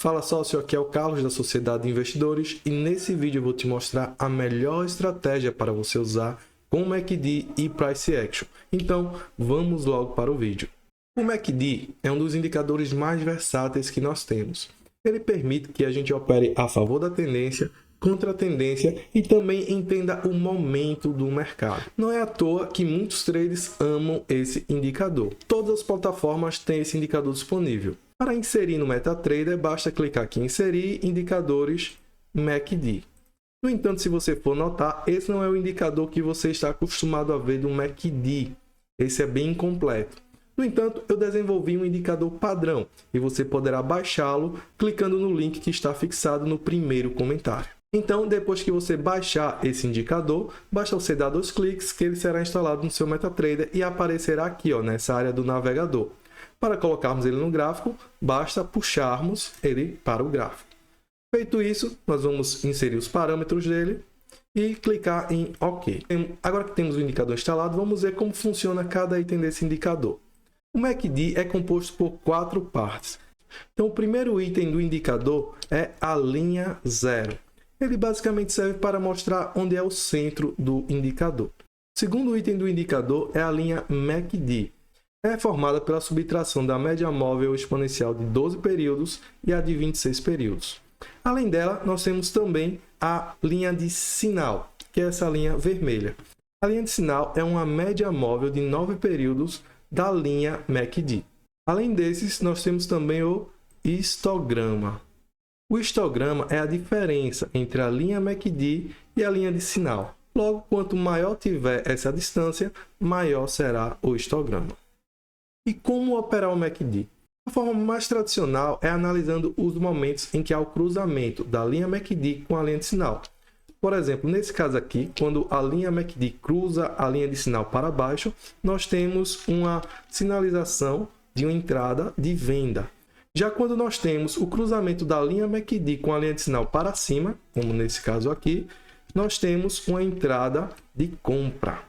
Fala sócio, aqui é o Carlos da Sociedade de Investidores e nesse vídeo eu vou te mostrar a melhor estratégia para você usar com o MACD e Price Action. Então vamos logo para o vídeo. O MACD é um dos indicadores mais versáteis que nós temos. Ele permite que a gente opere a favor da tendência, contra a tendência e também entenda o momento do mercado. Não é à toa que muitos traders amam esse indicador. Todas as plataformas têm esse indicador disponível. Para inserir no MetaTrader, basta clicar aqui em Inserir Indicadores MACD. No entanto, se você for notar, esse não é o indicador que você está acostumado a ver do MACD. Esse é bem incompleto. No entanto, eu desenvolvi um indicador padrão e você poderá baixá-lo clicando no link que está fixado no primeiro comentário. Então, depois que você baixar esse indicador, basta você dar 2 cliques que ele será instalado no seu MetaTrader e aparecerá aqui, nessa área do navegador. Para colocarmos ele no gráfico, basta puxarmos ele para o gráfico. Feito isso, nós vamos inserir os parâmetros dele e clicar em OK. Agora que temos o indicador instalado, vamos ver como funciona cada item desse indicador. O MACD é composto por 4 partes. Então, o primeiro item do indicador é a linha 0. Ele basicamente serve para mostrar onde é o centro do indicador. O segundo item do indicador é a linha MACD. É formada pela subtração da média móvel exponencial de 12 períodos e a de 26 períodos. Além dela, nós temos também a linha de sinal, que é essa linha vermelha. A linha de sinal é uma média móvel de 9 períodos da linha MACD. Além desses, nós temos também o histograma. O histograma é a diferença entre a linha MACD e a linha de sinal. Logo, quanto maior tiver essa distância, maior será o histograma. E como operar o MACD? A forma mais tradicional é analisando os momentos em que há o cruzamento da linha MACD com a linha de sinal. Por exemplo, nesse caso aqui, quando a linha MACD cruza a linha de sinal para baixo, nós temos uma sinalização de uma entrada de venda. Já quando nós temos o cruzamento da linha MACD com a linha de sinal para cima, como nesse caso aqui, nós temos uma entrada de compra.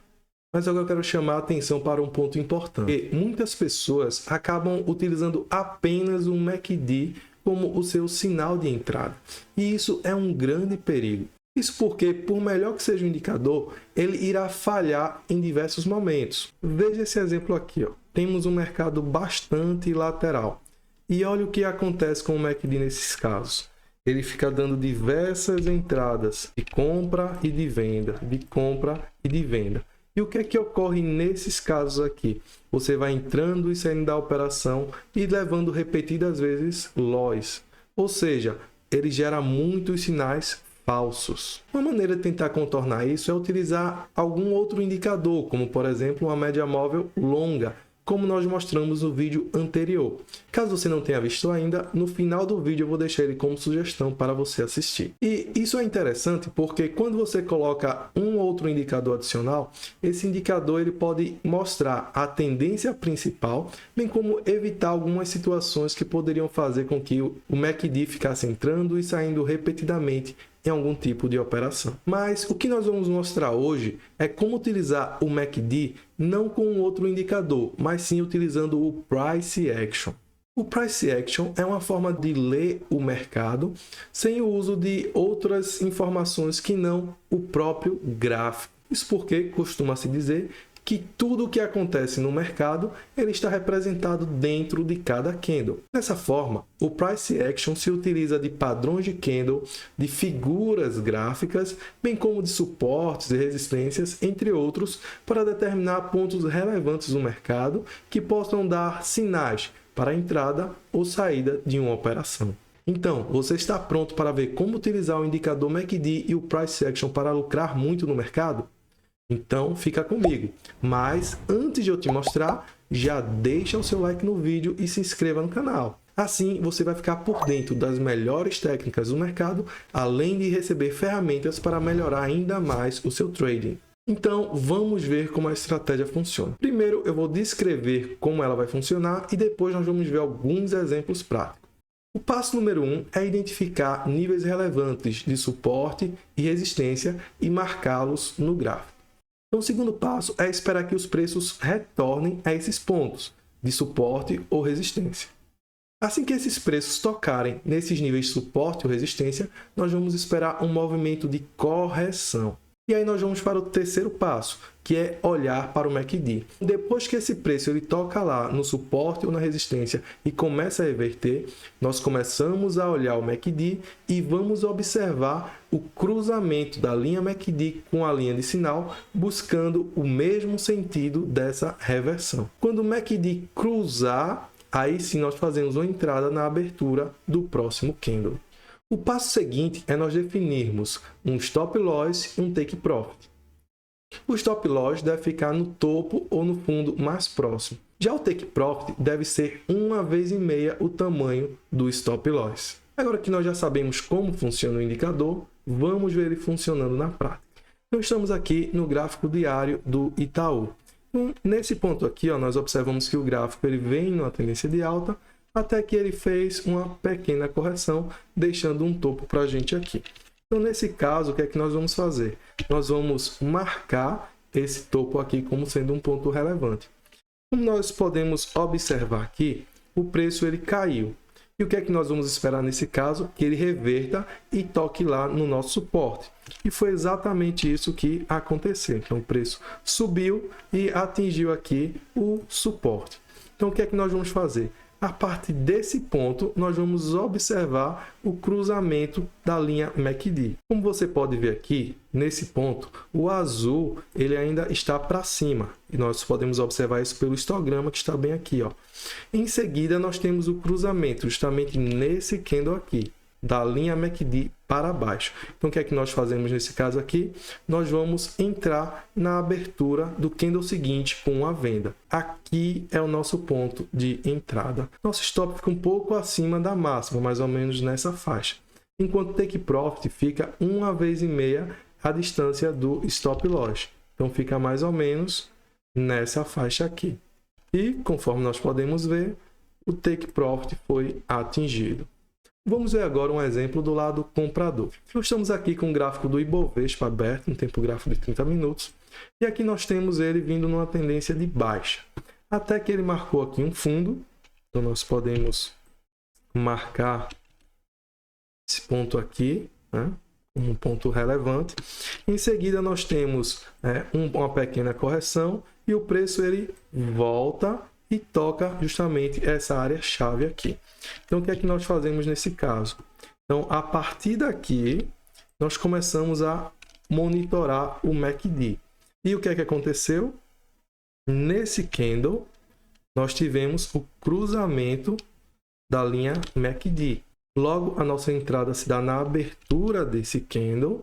Mas agora eu quero chamar a atenção para um ponto importante. Muitas pessoas acabam utilizando apenas o MACD como o seu sinal de entrada. E isso é um grande perigo. Isso porque, por melhor que seja o indicador, ele irá falhar em diversos momentos. Veja esse exemplo aqui. Temos um mercado bastante lateral. E olha o que acontece com o MACD nesses casos. Ele fica dando diversas entradas de compra e de venda, de compra e de venda. E o que é que ocorre nesses casos aqui? Você vai entrando e saindo da operação e levando repetidas vezes loss. Ou seja, ele gera muitos sinais falsos. Uma maneira de tentar contornar isso é utilizar algum outro indicador, como por exemplo uma média móvel longa, como nós mostramos no vídeo anterior. Caso você não tenha visto ainda, no final do vídeo eu vou deixar ele como sugestão para você assistir. E isso é interessante porque quando você coloca um outro indicador adicional, esse indicador ele pode mostrar a tendência principal, bem como evitar algumas situações que poderiam fazer com que o MACD ficasse entrando e saindo repetidamente em algum tipo de operação. Mas o que nós vamos mostrar hoje é como utilizar o MACD não com outro indicador, mas sim utilizando o Price Action. O Price Action é uma forma de ler o mercado sem o uso de outras informações que não o próprio gráfico. Isso porque costuma-se dizer que tudo o que acontece no mercado ele está representado dentro de cada candle. Dessa forma, o Price Action se utiliza de padrões de candle, de figuras gráficas, bem como de suportes e resistências, entre outros, para determinar pontos relevantes do mercado que possam dar sinais para a entrada ou saída de uma operação. Então, você está pronto para ver como utilizar o indicador MACD e o Price Action para lucrar muito no mercado? Então, fica comigo. Mas, antes de eu te mostrar, já deixa o seu like no vídeo e se inscreva no canal. Assim, você vai ficar por dentro das melhores técnicas do mercado, além de receber ferramentas para melhorar ainda mais o seu trading. Então, vamos ver como a estratégia funciona. Primeiro, eu vou descrever como ela vai funcionar e depois nós vamos ver alguns exemplos práticos. O passo número 1 é identificar níveis relevantes de suporte e resistência e marcá-los no gráfico. Então, o segundo passo é esperar que os preços retornem a esses pontos de suporte ou resistência. Assim que esses preços tocarem nesses níveis de suporte ou resistência, nós vamos esperar um movimento de correção. E aí nós vamos para o terceiro passo, que é olhar para o MACD. Depois que esse preço ele toca lá no suporte ou na resistência e começa a reverter, nós começamos a olhar o MACD e vamos observar o cruzamento da linha MACD com a linha de sinal, buscando o mesmo sentido dessa reversão. Quando o MACD cruzar, aí sim nós fazemos uma entrada na abertura do próximo candle. O passo seguinte é nós definirmos um stop loss e um take profit. O stop loss deve ficar no topo ou no fundo mais próximo. Já o take profit deve ser 1,5 vezes o tamanho do stop loss. Agora que nós já sabemos como funciona o indicador, vamos ver ele funcionando na prática. Então estamos aqui no gráfico diário do Itaú. Então, nesse ponto aqui, nós observamos que o gráfico ele vem numa tendência de alta, até que ele fez uma pequena correção, deixando um topo para a gente aqui. Então, nesse caso, o que é que nós vamos fazer? Nós vamos marcar esse topo aqui como sendo um ponto relevante. Como nós podemos observar aqui, o preço ele caiu. E o que é que nós vamos esperar nesse caso? Que ele reverta e toque lá no nosso suporte. E foi exatamente isso que aconteceu. Então, o preço subiu e atingiu aqui o suporte. Então, o que é que nós vamos fazer? A partir desse ponto, nós vamos observar o cruzamento da linha MACD. Como você pode ver aqui, nesse ponto, o azul ele ainda está para cima. E nós podemos observar isso pelo histograma que está bem aqui. Em seguida, nós temos o cruzamento justamente nesse candle aqui, da linha MACD para baixo. Então, o que é que nós fazemos nesse caso aqui? Nós vamos entrar na abertura do candle seguinte com a venda. Aqui é o nosso ponto de entrada. Nosso stop fica um pouco acima da máxima, mais ou menos nessa faixa. Enquanto o take profit fica 1,5 vezes a distância do stop loss. Então, fica mais ou menos nessa faixa aqui. E, conforme nós podemos ver, o take profit foi atingido. Vamos ver agora um exemplo do lado comprador. Nós estamos aqui com o gráfico do Ibovespa aberto, um tempo gráfico de 30 minutos. E aqui nós temos ele vindo numa tendência de baixa. Até que ele marcou aqui um fundo. Então, nós podemos marcar esse ponto aqui, né, como um ponto relevante. Em seguida, nós temos uma pequena correção e o preço ele volta e toca justamente essa área-chave aqui. Então, o que é que nós fazemos nesse caso? Então, a partir daqui, nós começamos a monitorar o MACD. E o que é que aconteceu? Nesse candle, nós tivemos o cruzamento da linha MACD. Logo, a nossa entrada se dá na abertura desse candle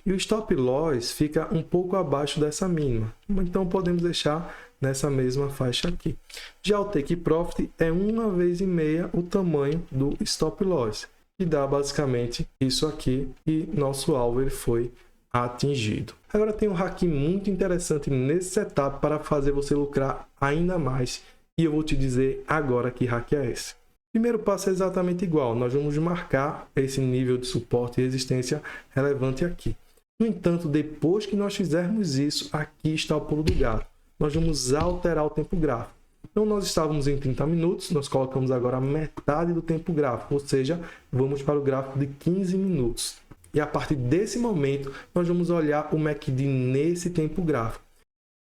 e o stop loss fica um pouco abaixo dessa mínima. Então, podemos deixar nessa mesma faixa aqui. Já o take profit é 1,5 vezes o tamanho do stop loss, que dá basicamente isso aqui, e nosso alvo ele foi atingido. Agora tem um hack muito interessante nesse setup para fazer você lucrar ainda mais, e eu vou te dizer agora que hack é esse. O primeiro passo é exatamente igual, nós vamos marcar esse nível de suporte e resistência relevante aqui. No entanto, depois que nós fizermos isso, aqui está o pulo do gato. Nós vamos alterar o tempo gráfico. Então, nós estávamos em 30 minutos, nós colocamos agora metade do tempo gráfico, ou seja, vamos para o gráfico de 15 minutos. E a partir desse momento, nós vamos olhar o MACD nesse tempo gráfico.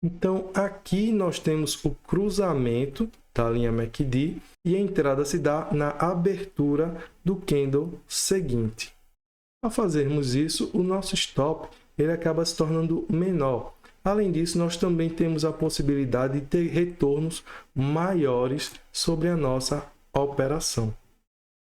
Então, aqui nós temos o cruzamento da linha MACD e a entrada se dá na abertura do candle seguinte. Ao fazermos isso, o nosso stop ele acaba se tornando menor. Além disso, nós também temos a possibilidade de ter retornos maiores sobre a nossa operação.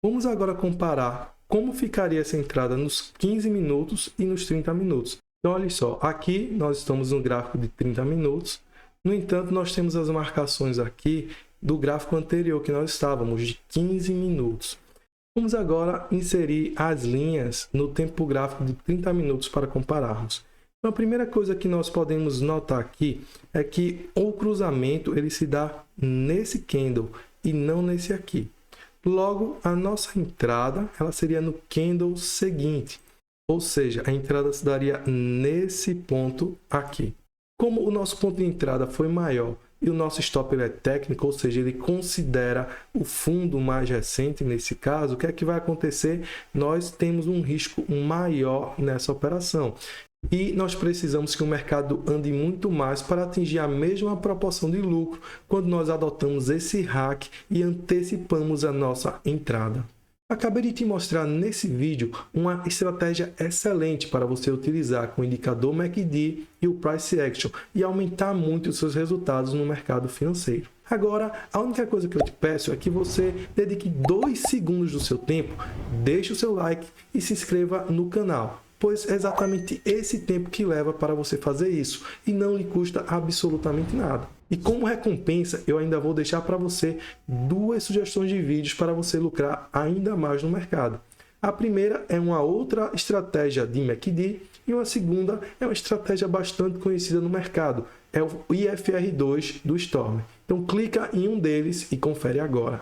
Vamos agora comparar como ficaria essa entrada nos 15 minutos e nos 30 minutos. Então, olha só, aqui nós estamos no gráfico de 30 minutos. No entanto, nós temos as marcações aqui do gráfico anterior que nós estávamos, de 15 minutos. Vamos agora inserir as linhas no tempo gráfico de 30 minutos para compararmos. Então, a primeira coisa que nós podemos notar aqui é que o cruzamento ele se dá nesse candle e não nesse aqui. Logo, a nossa entrada ela seria no candle seguinte, ou seja, a entrada se daria nesse ponto aqui. Como o nosso ponto de entrada foi maior e o nosso stop ele é técnico, ou seja, ele considera o fundo mais recente. Nesse caso, o que é que vai acontecer? Nós temos um risco maior nessa operação. E nós precisamos que o mercado ande muito mais para atingir a mesma proporção de lucro quando nós adotamos esse hack e antecipamos a nossa entrada. Acabei de te mostrar nesse vídeo uma estratégia excelente para você utilizar com o indicador MACD e o Price Action e aumentar muito os seus resultados no mercado financeiro. Agora, a única coisa que eu te peço é que você dedique 2 segundos do seu tempo, deixe o seu like e se inscreva no canal, pois é exatamente esse tempo que leva para você fazer isso e não lhe custa absolutamente nada. E como recompensa, eu ainda vou deixar para você 2 sugestões de vídeos para você lucrar ainda mais no mercado. A primeira é uma outra estratégia de MACD e uma segunda é uma estratégia bastante conhecida no mercado, é o IFR2 do Storm. Então clica em um deles e confere agora.